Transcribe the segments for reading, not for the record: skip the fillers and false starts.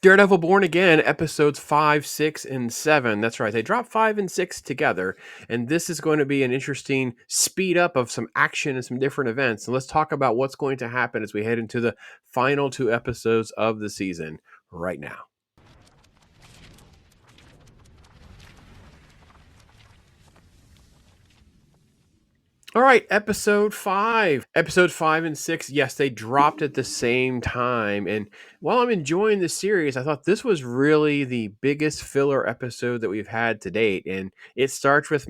Daredevil Born Again, episodes 5, 6, and 7. That's right. They dropped 5 and 6 together. And this is going to be an interesting speed up of some action and some different events. And let's talk about what's going to happen as we head into the final two episodes of the season right now. All right, episode 5. Episode 5 and 6, yes, they dropped at the same time. And while I'm enjoying the series, I thought this was really the biggest filler episode that we've had to date. And it starts with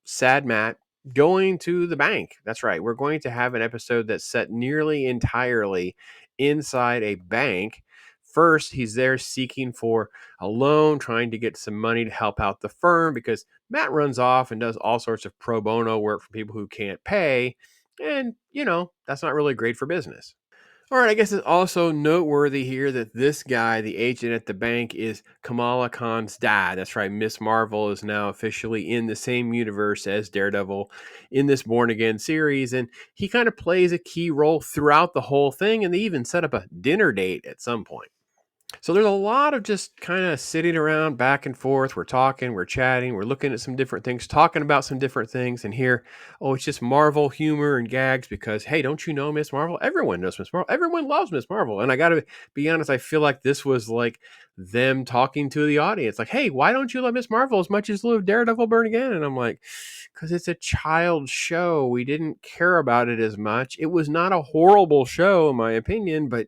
sad Matt, going to the bank. That's right. We're going to have an episode that's set nearly entirely inside a bank. First, he's there seeking for a loan, trying to get some money to help out the firm because Matt runs off and does all sorts of pro bono work for people who can't pay. And, that's not really great for business. All right, I guess it's also noteworthy here that this guy, the agent at the bank, is Kamala Khan's dad. That's right, Miss Marvel is now officially in the same universe as Daredevil in this Born Again series. And he kind of plays a key role throughout the whole thing. And they even set up a dinner date at some point. So there's a lot of just kind of sitting around back and forth. We're talking, we're chatting, we're looking at some different things, talking about some different things. And here, it's just Marvel humor and gags because, hey, don't you know Miss Marvel? Everyone knows Miss Marvel. Everyone loves Miss Marvel. And I got to be honest, I feel like this was like them talking to the audience. Like, hey, why don't you love Miss Marvel as much as you love Daredevil Burn Again? And I'm like, because it's a child show. We didn't care about it as much. It was not a horrible show, in my opinion, but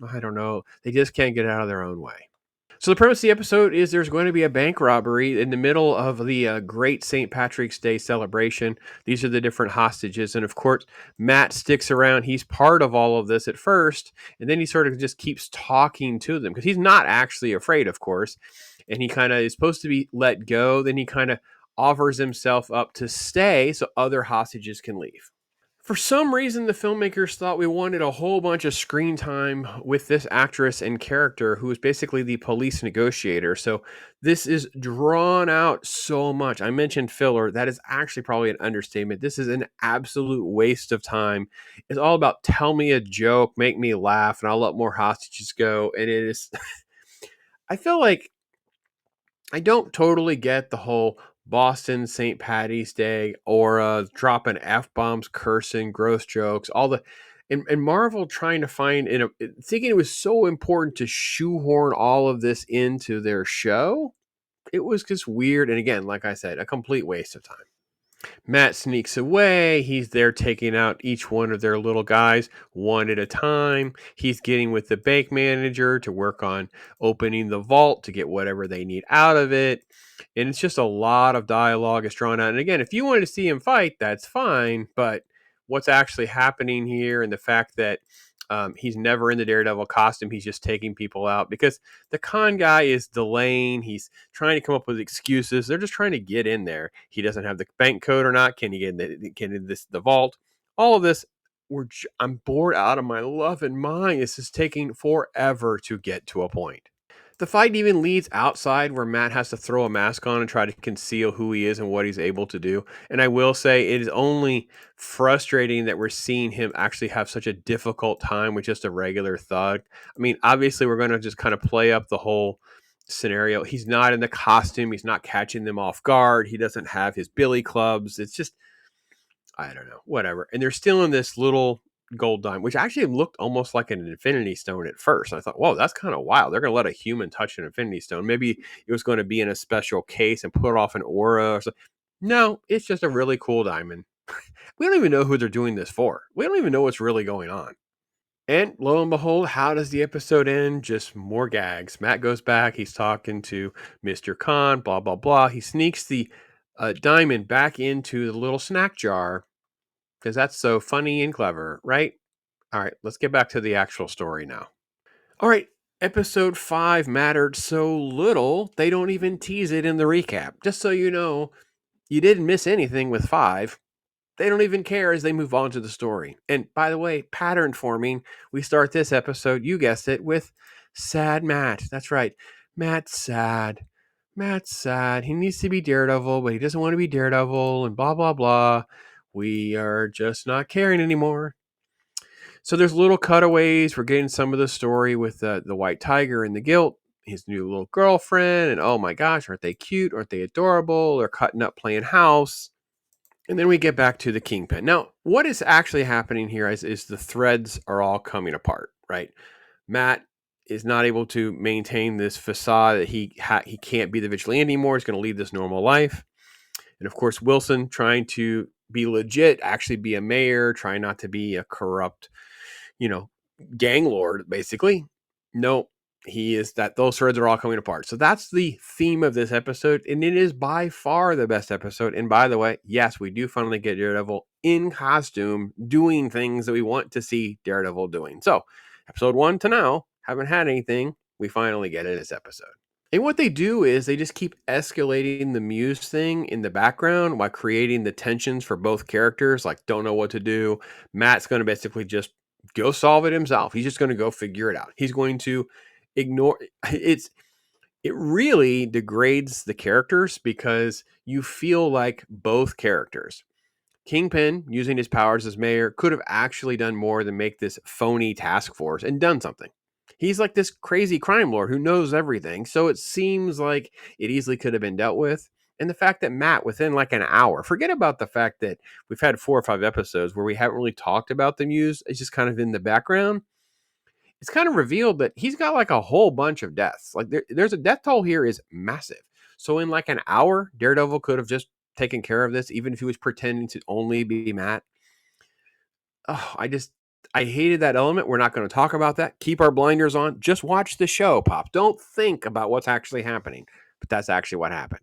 I don't know. They just can't get out of their own way. So the premise of the episode is there's going to be a bank robbery in the middle of the great St. Patrick's Day celebration. These are the different hostages. And of course, Matt sticks around. He's part of all of this at first. And then he sort of just keeps talking to them because he's not actually afraid, of course. And he kind of is supposed to be let go. Then he kind of offers himself up to stay so other hostages can leave. For some reason, the filmmakers thought we wanted a whole bunch of screen time with this actress and character who is basically the police negotiator. So this is drawn out so much. I mentioned filler. That is actually probably an understatement. This is an absolute waste of time. It's all about tell me a joke, make me laugh, and I'll let more hostages go. And it is, I feel like I don't totally get the whole Boston St. Patty's Day aura, dropping F bombs, cursing, gross jokes, all the and Marvel trying to find thinking it was so important to shoehorn all of this into their show. It was just weird. And again, like I said, a complete waste of time. Matt sneaks away. He's there taking out each one of their little guys one at a time. He's getting with the bank manager to work on opening the vault to get whatever they need out of it. And it's just a lot of dialogue is drawn out. And again, if you wanted to see him fight, that's fine. But what's actually happening here and the fact that he's never in the Daredevil costume. He's just taking people out because the con guy is delaying. He's trying to come up with excuses. They're just trying to get in there. He doesn't have the bank code or not. Can he get in the vault? All of this. I'm bored out of my loving mind. This is taking forever to get to a point. The fight even leads outside where Matt has to throw a mask on and try to conceal who he is and what he's able to do. And I will say it is only frustrating that we're seeing him actually have such a difficult time with just a regular thug. I mean, obviously we're going to just kind of play up the whole scenario. He's not in the costume. He's not catching them off guard. He doesn't have his billy clubs. It's just, I don't know, whatever. And they're still in this little gold dime, which actually looked almost like an infinity stone at first. I thought, whoa, that's kind of wild. They're going to let a human touch an infinity stone. Maybe it was going to be in a special case and put off an aura or something. No, it's just a really cool diamond. We don't even know who they're doing this for. We don't even know what's really going on. And lo and behold, how does the episode end? Just more gags. Matt goes back. He's talking to Mr. Khan, blah, blah, blah. He sneaks the diamond back into the little snack jar because that's so funny and clever, right? All right, let's get back to the actual story now. All right, episode 5 mattered so little, they don't even tease it in the recap. Just so you know, you didn't miss anything with 5. They don't even care as they move on to the story. And by the way, pattern forming, we start this episode, you guessed it, with sad Matt. That's right. Matt's sad. Matt's sad. He needs to be Daredevil, but he doesn't want to be Daredevil and blah, blah, blah. We are just not caring anymore. So there's little cutaways. We're getting some of the story with the white tiger and the guilt, his new little girlfriend, and oh my gosh, aren't they cute? Aren't they adorable? They're cutting up playing house. And then we get back to the kingpin. Now, what is actually happening here is the threads are all coming apart, right? Matt is not able to maintain this facade that he can't be the vigilante anymore. He's going to lead this normal life. And of course, Wilson trying to be legit, actually be a mayor, trying not to be a corrupt, you know, gang lord, basically. No, he is that those threads are all coming apart. So that's the theme of this episode, and it is by far the best episode. And by the way, yes, we do finally get Daredevil in costume doing things that we want to see Daredevil doing. So, episode 1 to now, haven't had anything. We finally get in this episode. And what they do is they just keep escalating the Muse thing in the background while creating the tensions for both characters, like don't know what to do. Matt's going to basically just go solve it himself. He's just going to go figure it out. He's going to ignore it really degrades the characters because you feel like both characters. Kingpin, using his powers as mayor, could have actually done more than make this phony task force and done something. He's like this crazy crime lord who knows everything, so it seems like it easily could have been dealt with. And the fact that Matt, within like an hour, forget about the fact that we've had 4 or 5 episodes where we haven't really talked about the Muse, it's just kind of in the background. It's kind of revealed that he's got like a whole bunch of deaths. Like there's a death toll here is massive. So in like an hour, Daredevil could have just taken care of this, even if he was pretending to only be Matt. Oh, I hated that element. We're not going to talk about that. Keep our blinders on. Just watch the show, Pop. Don't think about what's actually happening. But that's actually what happened.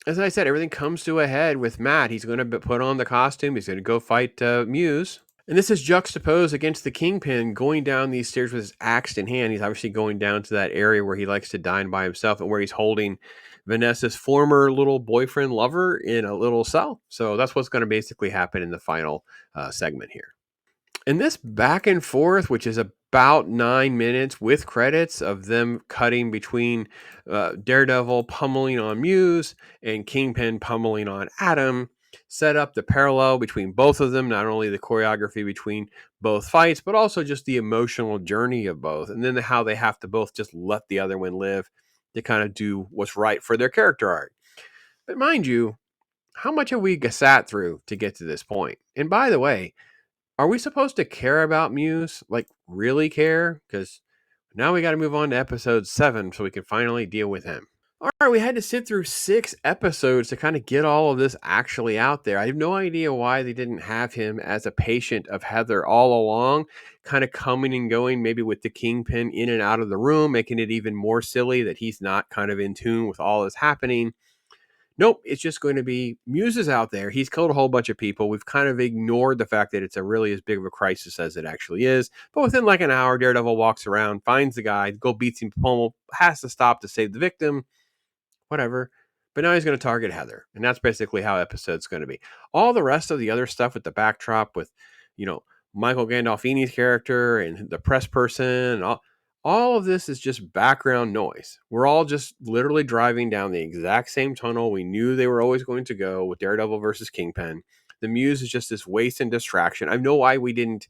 As I said, everything comes to a head with Matt. He's going to put on the costume. He's going to go fight Muse. And this is juxtaposed against the Kingpin going down these stairs with his axe in hand. He's obviously going down to that area where he likes to dine by himself and where he's holding Vanessa's former little boyfriend lover in a little cell. So that's what's going to basically happen in the final segment here. And this back and forth, which is about 9 minutes with credits of them cutting between Daredevil pummeling on Muse and Kingpin pummeling on Adam, set up the parallel between both of them, not only the choreography between both fights, but also just the emotional journey of both. And then how they have to both just let the other one live to kind of do what's right for their character arc. But mind you, how much have we sat through to get to this point? And by the way, are we supposed to care about Muse? Like, really care? Because now we got to move on to episode 7 so we can finally deal with him. All right, we had to sit through 6 episodes to kind of get all of this actually out there. I have no idea why they didn't have him as a patient of Heather all along, kind of coming and going, maybe with the Kingpin in and out of the room, making it even more silly that he's not kind of in tune with all that's happening. Nope, it's just going to be Muse is out there. He's killed a whole bunch of people. We've kind of ignored the fact that it's a really as big of a crisis as it actually is. But within like an hour, Daredevil walks around, finds the guy, go beats him, pummel, has to stop to save the victim, whatever. But now he's going to target Heather. And that's basically how episode's going to be. All the rest of the other stuff with the backdrop with, you know, Michael Gandolfini's character and the press person and all of this is just background noise. We're all just literally driving down the exact same tunnel we knew they were always going to go with Daredevil versus Kingpin. The Muse is just this waste and distraction. I know why we didn't.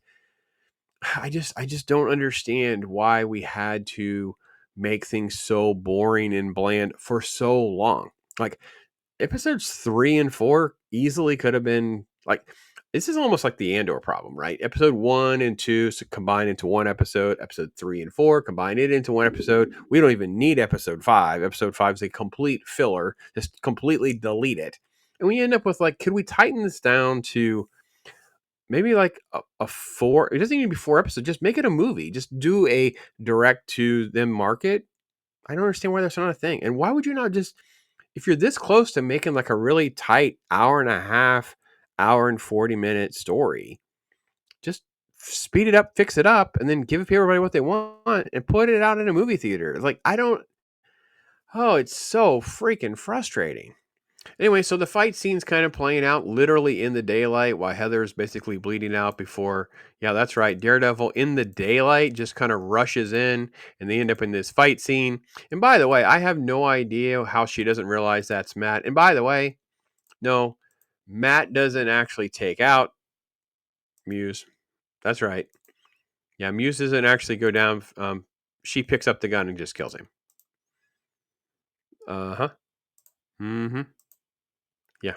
I just don't understand why we had to make things so boring and bland for so long. Like episodes 3 and 4 easily could have been like this is almost like the Andor problem, right? Episode 1 and 2 combine into one episode. Episode 3 and 4 combine it into one episode. We don't even need episode 5. Episode 5 is a complete filler. Just completely delete it. And we end up with like, could we tighten this down to maybe like a 4? It doesn't even be 4 episodes. Just make it a movie. Just do a direct to them market. I don't understand why that's not a thing. And why would you not just, if you're this close to making like a really tight hour and a half, hour and 40-minute story, just speed it up, fix it up, and then give everybody what they want and put it out in a movie theater. Like, it's so freaking frustrating. Anyway, so the fight scene's kind of playing out literally in the daylight while Heather's basically bleeding out before, yeah, that's right, Daredevil in the daylight just kind of rushes in and they end up in this fight scene. And by the way, I have no idea how she doesn't realize that's Matt. And by the way, no, Matt doesn't actually take out Muse. That's right. Yeah, Muse doesn't actually go down. She picks up the gun and just kills him. Uh-huh. Mhm. Yeah.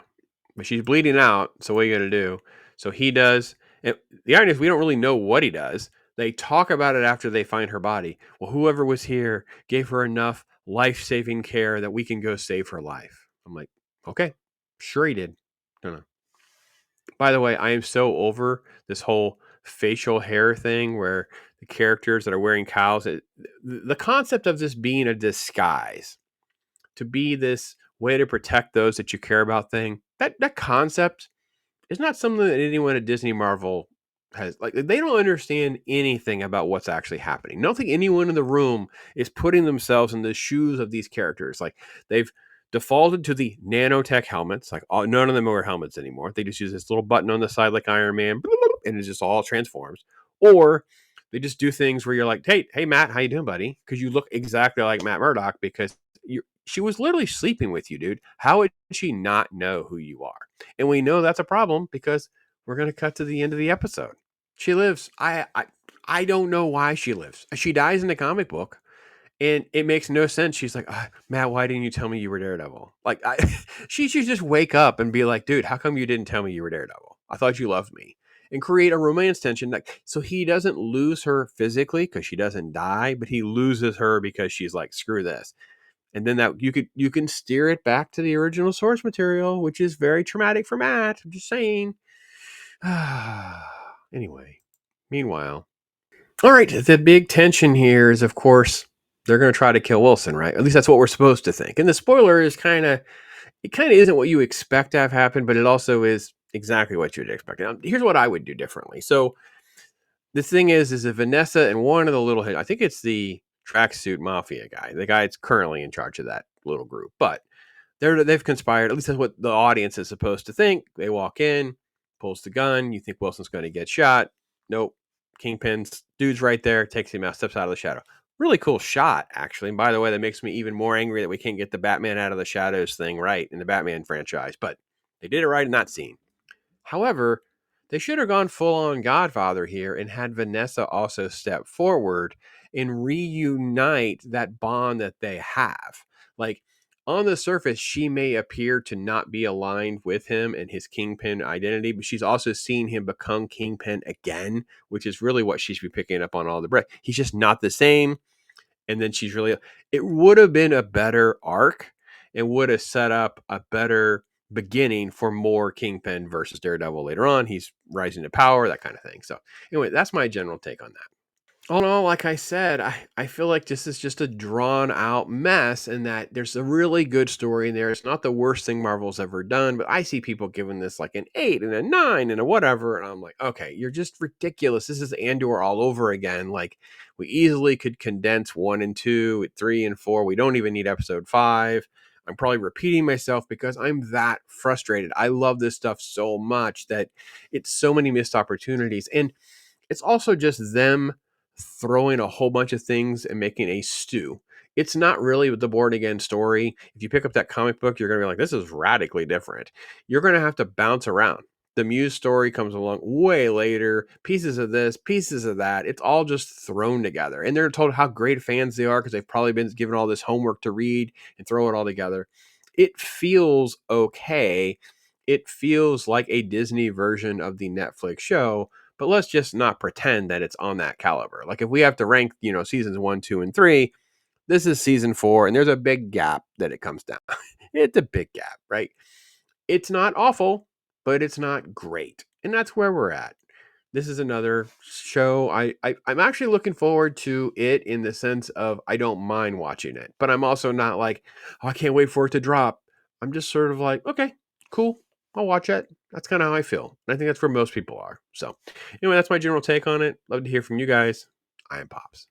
But she's bleeding out, so what are you gonna do? So he does and the irony is we don't really know what he does. They talk about it after they find her body. Well, whoever was here gave her enough life-saving care that we can go save her life. I'm like, okay, sure he did. No, no. By the way, I am so over this whole facial hair thing where the characters that are wearing cows, the concept of this being a disguise to be this way to protect those that you care about thing, that concept is not something that anyone at Disney Marvel has like they don't understand anything about what's actually happening. I don't think anyone in the room is putting themselves in the shoes of these characters. Like they've defaulted to the nanotech helmets. Like none of them wear helmets anymore. They just use this little button on the side like Iron Man, and it just all transforms. Or they just do things where you're like, hey, Matt, how you doing, buddy? Because you look exactly like Matt Murdock because she was literally sleeping with you, dude. How would she not know who you are? And we know that's a problem because we're going to cut to the end of the episode. She lives. I don't know why she lives. She dies in the comic book, and it makes no sense. She's like, Matt, why didn't you tell me you were Daredevil? Like, she should just wake up and be like, dude, how come you didn't tell me you were Daredevil? I thought you loved me. And create a romance tension. Like, so he doesn't lose her physically because she doesn't die, but he loses her because she's like, screw this. And then that you can steer it back to the original source material, which is very traumatic for Matt. I'm just saying. Anyway, meanwhile, all right. The big tension here is, of course, they're going to try to kill Wilson, right? At least that's what we're supposed to think. And the spoiler is it kind of isn't what you expect to have happen, but it also is exactly what you'd expect. Now, here's what I would do differently. So the thing is that Vanessa and one of the little, I think it's the tracksuit mafia guy, the guy that's currently in charge of that little group, but they've conspired. At least that's what the audience is supposed to think. They walk in, pulls the gun. You think Wilson's going to get shot. Nope. Kingpin's dude's right there, takes him out, steps out of the shadow. Really cool shot, actually. And by the way, that makes me even more angry that we can't get the Batman out of the shadows thing right in the Batman franchise. But they did it right in that scene. However, they should have gone full on Godfather here and had Vanessa also step forward and reunite that bond that they have. Like on the surface, she may appear to not be aligned with him and his Kingpin identity, but she's also seen him become Kingpin again, which is really what she should be picking up on all the breath. He's just not the same. And then she's really, it would have been a better arc and would have set up a better beginning for more Kingpin versus Daredevil later on. He's rising to power, that kind of thing. So, anyway, that's my general take on that. All in all, like I said, I feel like this is just a drawn out mess and that there's a really good story in there. It's not the worst thing Marvel's ever done, but I see people giving this like an 8 and a 9 and a whatever. And I'm like, okay, you're just ridiculous. This is Andor all over again. Like we easily could condense 1 and 2, 3 and 4. We don't even need episode 5. I'm probably repeating myself because I'm that frustrated. I love this stuff so much that it's so many missed opportunities. And it's also just them throwing a whole bunch of things and making a stew. It's not really the Born Again story. If you pick up that comic book, you're going to be like, this is radically different. You're going to have to bounce around. The Muse story comes along way later, pieces of this, pieces of that. It's all just thrown together. And they're told how great fans they are because they've probably been given all this homework to read and throw it all together. It feels okay. It feels like a Disney version of the Netflix show, but let's just not pretend that it's on that caliber. Like if we have to rank, seasons 1, 2, and 3, this is season 4, and there's a big gap that it comes down. It's a big gap, right? It's not awful, but it's not great. And that's where we're at. This is another show. I'm actually looking forward to it in the sense of I don't mind watching it, but I'm also not like, oh, I can't wait for it to drop. I'm just sort of like, okay, cool. I'll watch it. That's kind of how I feel. And I think that's where most people are. So anyway, that's my general take on it. Love to hear from you guys. I am Pops.